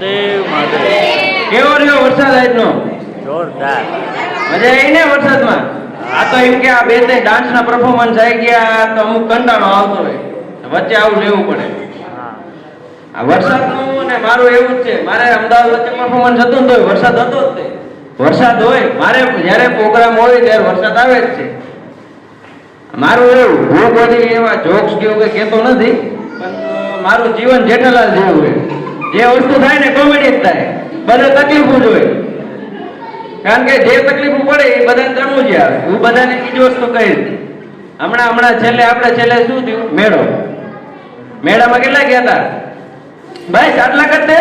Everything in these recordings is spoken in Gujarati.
મહાદેવ મહાદેવ. કેવો રહ્યો વરસાદ આજનો? જોરદાર. મજા આવી ને વરસાદમાં? આ તો એમ કે આ બે ત્રણ ડાન્સના પરફોર્મન્સ આવી ગયા તો અમુક કંટાળો આવતો હોય, વચ્ચે આવું લેવું પડે. હા. આ વરસાદનું ને મારું એવું જ છે. મારે અમદાવાદ વચ્ચે પરફોર્મન્સ હતું ને તો વરસાદ હતો જ તે. વરસાદ હોય મારે જ્યારે પ્રોગ્રામ હોય ત્યારે વરસાદ આવે જ છે. મારું એવું હું બધી એવા જોક્સ કેવું કઈ કહેતો નથી, પણ મારું જીવન જેઠાલાલ જેવું હોય. જે વસ્તુ થાય ને કોમેડી જ થાય, બધે તકલીફો જ હોય. કારણ કે જે તકલીફો પડે એ બધાને ગણવું જ આવે. હું બધાને એ જ વસ્તુ કહીશ. હમણાં છેલ્લે શું થયું? મેળામાં કેટલા ગયા હતા ભાઈ? 7 લાખ જ તે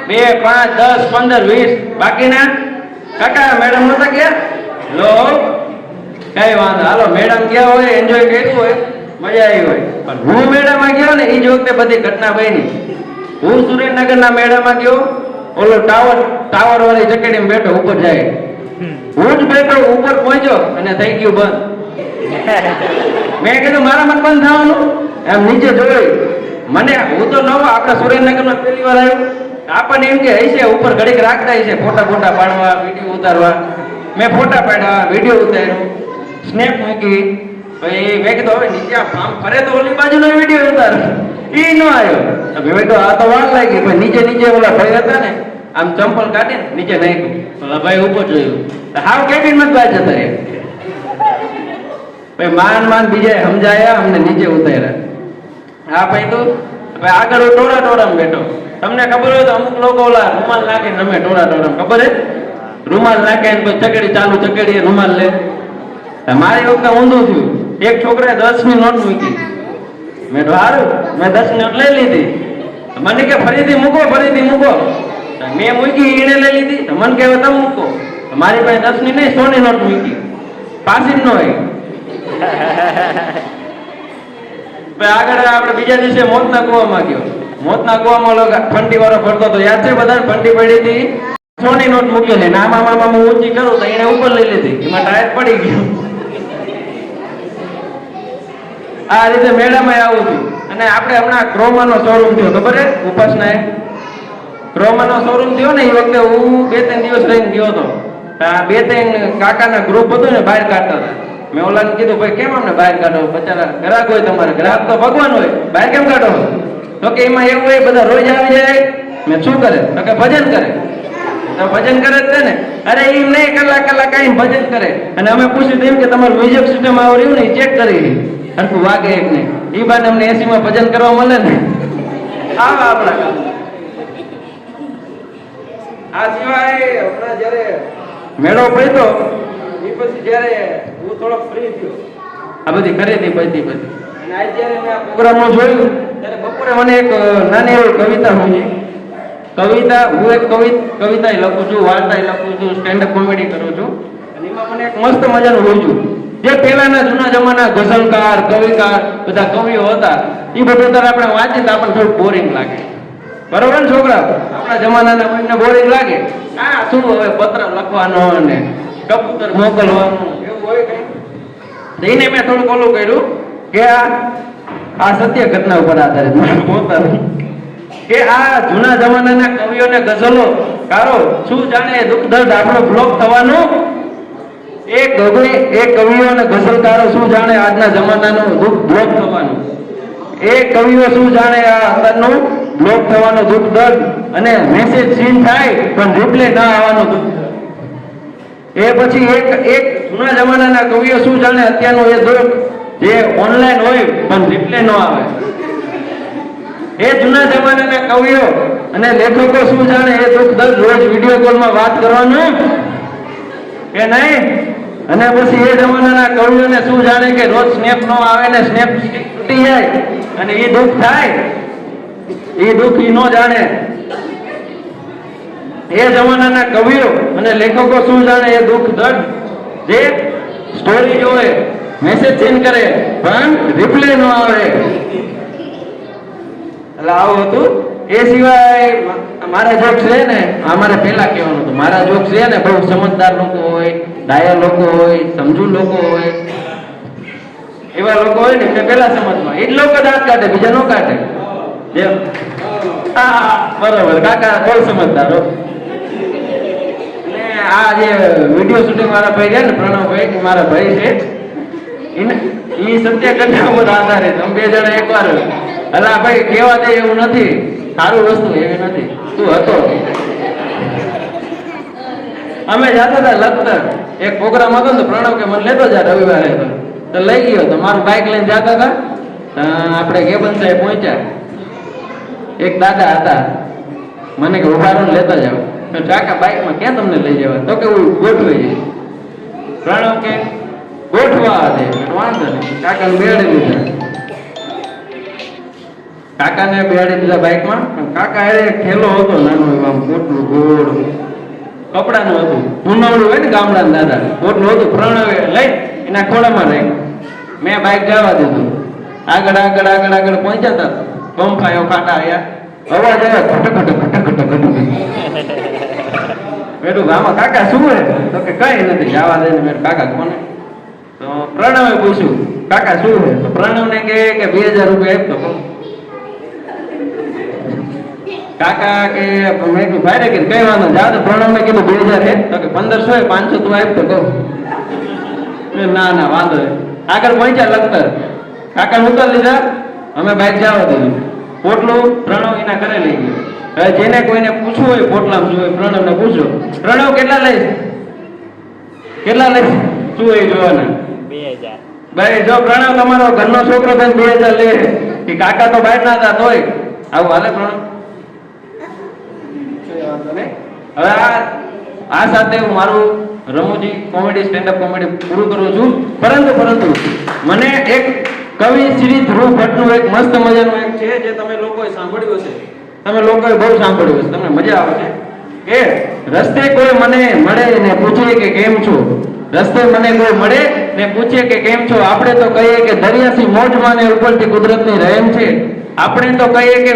2 5 10 15 20 બાકીના કાકા મેડમ નતા ગયા? લો કઈ વાંધો, હાલો મેડમ ગયા હોય, એન્જોય કર્યું હોય, મજા આવી હોય. પણ હું મેળામાં ગયો ને એ જ વખતે બધી ઘટના બની. હું સુરેન્દ્રનગરના મેળામાં ગયો, ઓલો ટાવર વાળી જકેડીમાં બેઠો, ઉપર જાય. હું જ બેઠો, ઉપર પહોંચ્યો અને થઈ ગયું બંધ. મેં કીધું મારામાં બંધ થવાનું? એમ નીચે જોયું. હું તો નવો આપણા સુરેન્દ્રનગરમાં પહેલી વાર આવ્યો. આપણને એમ કે હશે ઉપર ઘડીક રાખતા હશે, ફોટા પાડવા, વિડીયો ઉતારવા. મેં ફોટા પાડ્યા, વિડીયો ઉતાર્યો, સ્નેપ મૂકી. ભાઈ મેં કીધું હવે નીચે આમ ફરે તો ઓલી બાજુનો વિડીયો ઉતાર. એ ન આવ્યો. મેં તો આ તો વાર લાગી. ભાઈ નીચે ઓલા ભાઈ હતા ને, આમ ચંપલ કાઢીને નીચે નાખ્યું. ઓલા ભાઈ ઉપર જોયું, હાવ કેબિનમાં જ બહાર જતા રહ્યા. ભાઈ માન બીજા સમજાયા, અમને નીચે ઉતાર્યા. હા ભાઈ તું આગળ ટોળામાં બેઠો. તમને ખબર હોય તો અમુક લોકો ઓલા રૂમાલ નાખે રમે ટોળામાં, ખબર હે? રૂમાલ નાખે ને પછી ચકેડી ચાલુ, ચકેડી રૂમાલ લે. મારી વખતે ઊંધું થયું. એક છોકરાએ 10ની નોટ મૂકી. મેં તો સારું, મેં 10ની નોટ લઈ લીધી. મને કે ફરીથી મૂકો. મેં મૂકી, એને લઈ લીધી. મને કે હવે તમે મૂકો. મારી પાસે 10ની નહીં 100ની નોટ મૂકી. પાછી જ ન હોય. આગળ આપણે બીજા દિવસે મોતના કુવામાં ગયો. મોતના કુવામાં ફંટી વાળો ફરતો હતો, યાદ છે બધા? ફંટી પડી હતી, 100ની નોટ મૂકી લે. આમાં ઊંચી કરું તો એને ઉપર લઈ લીધી, એમાં ટાયર પડી ગયું. આ રીતે મેળામાં આવું થયું. અને આપણે હમણાં ક્રોમાનો શોરૂમ થયો, ખબર હે? ઉપાસના ક્રોમાનો શોરૂમ થયો ને, એ વખતે હું 2-3 દિવસ રહીને ગયો હતો. આ 2-3 કાકાના ગ્રુપ હતું ને, બહાર કાઢતા હતા. મેં ઓલાને કીધું ભાઈ કેમ અમને બહાર કાઢો? બચારા ગ્રાહક હોય, તમારે ગ્રાહક તો ભગવાન હોય, બહાર કેમ કાઢો? તો કે એમાં એવું હોય, બધા રોજ આવી જાય. મેં શું કરે? તો કે ભજન કરે. તો ભજન કરે જ ને. અરે એમ નહીં, કલાક કઈ ભજન કરે. અને અમે પૂછ્યું એમ કે તમારું મ્યુઝિક સિસ્ટમ આવ્યું ને, ચેક કરી હરખું વાગે એક નહીં. એ બાને અમને એસીમાં ભજન કરવા મળે ને. આપણા આ સિવાય હમણાં જયારે મેળો પડ્યો એ પછી જયારે હું થોડોક ફ્રી થયો, આ બધી ખરીદી બધી અને આજ જયારે મેં આ પ્રોગ્રામમાં જોયું ત્યારે બપોરે મને એક નાની એવી કવિતા સમજી. હું એક કવિતા લખું છું, વાર્તા લખું છું, સ્ટેન્ડઅપ કોમેડી કરું છું. અને એમાં મને એક મસ્ત મજાનું રૂજ્યું. જે પહેલાના જૂના જમાના ગઝલકાર, કવિકાર, બધા કવિઓ હતા, એ બધું તારે આપણે વાંચીએ તો આપણને થોડું બોરિંગ લાગે. બરોબર ને છોકરા? આપણા જમાનાના કોઈને બોરિંગ લાગે. શું હવે પત્ર લખવાનો અને કબૂતર મોકલવાનું એવું હોય કઈ? એને મેં થોડુંક ઓલું કર્યું કે આ સત્ય ઘટના ઉપર આધારિત પોતાનું કે આ જૂના જમાનાના કવિઓને ગઝલો કારો શું જાણે દુઃખ દર્દ આપણો બ્લોક થવાનું. એ કવિઓ અને ગઝલકારો શું જાણે આજના જમાનાનું દુઃખ બ્લોક થવાનું. એ કવિઓ શું જાણે આ અંદરનું બ્લોક થવાનું દુઃખ દર્દ અને મેસેજ સીન થાય પણ રિપ્લે ના આવવાનું દુઃખ. એ પછી એક જૂના જમાનાના કવિઓ શું જાણે અત્યારનું એ દુઃખ જે ઓનલાઈન હોય પણ રિપ્લે ન આવે. એ જૂના જમાનાના કવિઓ અને લેખકો શું જાણે એ દુઃખ દર્દ રોજ વિડીયો કોલમાં વાત કરવાનું કે નહીં. અને પછી એ જમાનાના કવિઓને શું જાણે કે રોજ સ્નેપ ન આવે ને સ્નેપ તૂટી જાય અને એ દુઃખ થાય. એ દુઃખ એ ન જાણે. એ જમાનાના કવિઓ અને લેખકો શું જાણે એ દુઃખ દર્દ જે સ્ટોરી જોવે, મેસેજ સેન્ડ કરે પણ રિપ્લે ન આવે. એટલે આવું હતું. એ સિવાય મારા જોક્સ છે ને, અમારે પહેલા કહેવાનું હતું, મારા જોક્સ છે ને બહુ સમજદાર લોકો હોય, ડાયા લોકો હોય, સમજુ લોકો હોય, એવા લોકો હોય ને એમને પહેલા સમજમાં એ જ લોકો દાંત કાઢે, બીજા ન કાઢે. જેમ બરોબર કાકા બોલ સમજદાર હો. અને આ જે વિડીયો શૂટિંગ વાળા ભાઈ છે ને પ્રણવભાઈ કે મારા ભાઈ છે એ સત્ય ઘટના ઉપર આધારિત અમે બે જણા એકવાર અલા ભાઈ કેવા દે એવું નથી સારું વસ્તુ એવી નથી તું હતો અમે જતા હતા લખતર એક પ્રોગ્રામ હતો ને પ્રણવ કે મને લેતો જા રવિવારે તો લઈ ગયો તો મારું બાઇક લઈને જતા હતા આપણે કેબન સાહેબ પહોંચ્યા એક દાદા હતા મને કે ઉભારું લેતા જાવ તો કાકા બાઇકમાં ક્યાં તમને લઈ જવા તો કે હું ગોઠવાઈ જઈશ પ્રણવ કે ગોઠવા દે વાંધો નહીં કાકાને બેહાડી દીધા કાકાને બેહાડી દીધા બાઇકમાં પણ કાકા એ ઠેલો હતો નાનો આમ મોટલું ગોળ કપડાનું હતું ઉનાળું હોય ને ગામડાના દાદા મોટલું હતું પ્રણવે લઈ એના ખોળામાં રહી મેં બાઇક જવા દીધું આગળ આગળ આગળ આગળ પહોંચ્યા હતા પંપાયો કાંટા આવ્યા અવાજ આવ્યો ખટખટ ખટખટ ખટખટ મેં આમાં કાકા શું હે તો કે કઈ નથી જવા દે મેં કાકા કોને તો પ્રણવે પૂછ્યું કાકા શું હે તો પ્રણવને કે 2000 રૂપિયા આપતો કાકા કે મેં કીધું ભાઈ રે કઈ વાંધો જા તો પ્રણવને કીધું 2000 હે તો કે 1500 હે 500 તું આપતો કહું ના ના વાંધો આગળ પહોંચ્યા લખતર કાકા ઉતાર લીધા અમે બાઇક જવા દીધું પોટલું પ્રણવ એના ઘરે લઈ ગયો હવે જેને કોઈને પૂછવું હોય પોટલામાં શું હોય પ્રણવને પૂછો પ્રણવ કેટલા લઈશ શું એ જોવાના 2000 ભાઈ જો પ્રણવ તમારો ઘરનો છોકરો થઈને 2000 લે કે કાકા તો બહાર ના હતા તોય આવું હાલે પ્રણવ હવે આ સાથે હું મારું રમૂજી કોમેડી સ્ટેન્ડઅપ કોમેડી પૂરું કરું છું પરંતુ મને એક કવિ શ્રી ધ્રુવ ભટ્ટનું એક મસ્ત મજાનું એક છે જે તમે લોકોએ સાંભળ્યું હશે તમે લોકોએ બહુ સાંભળ્યું હશે તમને મજા આવે છે કે રસ્તે કોઈ મને મળે ને પૂછે કે કેમ છો રસ્તે મને કોઈ મળે ને પૂછે કે કેમ છો આપણે તો કહીએ કે દરિયાસી મોજમાં ને ઉપરથી કુદરતની રહેમ છે આપણે તો કહીએ કે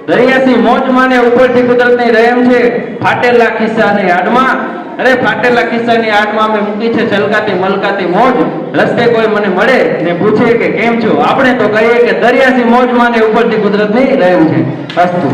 દરિયાસી મોજમાં ને ઉપરથી કુદરતની રહેમ છે ફાટેલા ખિસ્સાની આડમાં અરે ફાટેલા ખિસ્સાની આડમાં અમે મૂકી છે છલકાતી મલકાતી મોજ રસ્તે કોઈ મને મળે ને પૂછે કે કેમ છો આપણે તો કહીએ કે દરિયાસી મોજમાં ને ઉપરથી કુદરતની રહેમ છે અસ્તુ